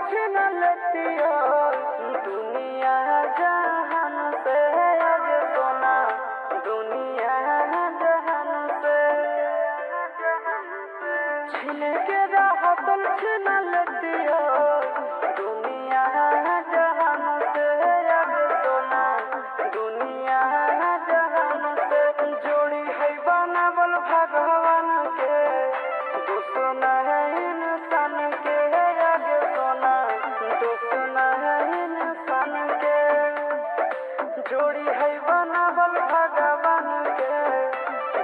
छीन लेती हो दुनिया जहान से, आगे सोना दुनिया जहान से। छीन के राहतल छीन लेती हो दुनिया जहान से, आगे सोना दुनिया जहान से। जोड़ी है बनावल भगवान के, दुश्मन है इंसान के, आगे सोना दुश्मन है इंसान के। जोड़ी है बनावल भगवान के,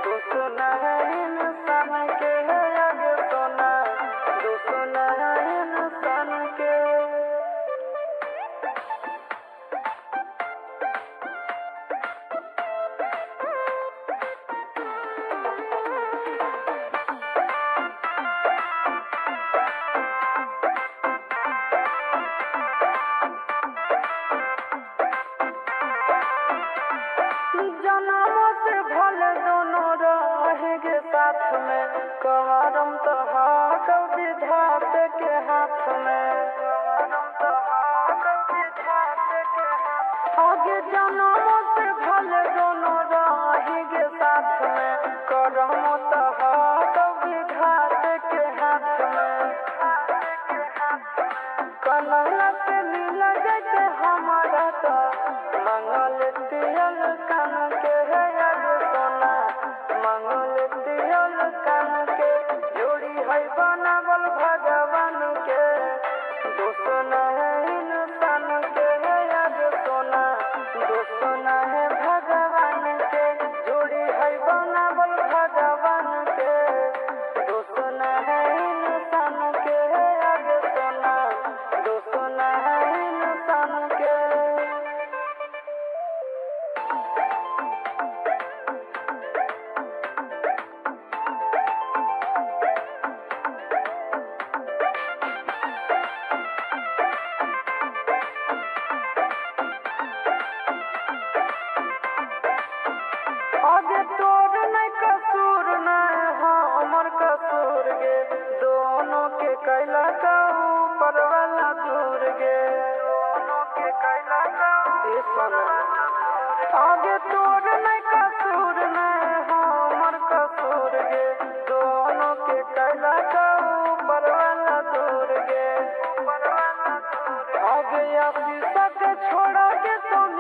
दुश्मन है इंसान के, आगे सोना दुश्मन है इंसान के। जन्मों से भले दोनों रहेंगे साथ में, कहरम तो हाथ विधाते के हाथ में। आगे जन्मों से भले दोनों रहेंगे साथ में, करम तो हाथ विधाते के हाथ में। कन्हैया से मिल गए हमारा तो मंगल दियल कान के, है आगे सोना मंगल दियल कान के। जोड़ी है बनावल भगवान के, दुश्मन है इंसान के, है आगे सोना दुश्मन है भगवान के। जोड़ी है बनावल भगवान के, दुश्मन है इंसान के, है आगे सोना दुश्मन है इंसान के। आगे तोर नहीं कसूर नहीं हमर कसूर गे, दोनों के कैला का ऊपर वाला दूर गे, दोनों के कैला का ऊपर। आगे तोर नहीं कसूर नहीं हमर कसूर गे, दोनों के कैला का ऊपर वाला दूर गे। आगे आशीष के छोड़ा के तुम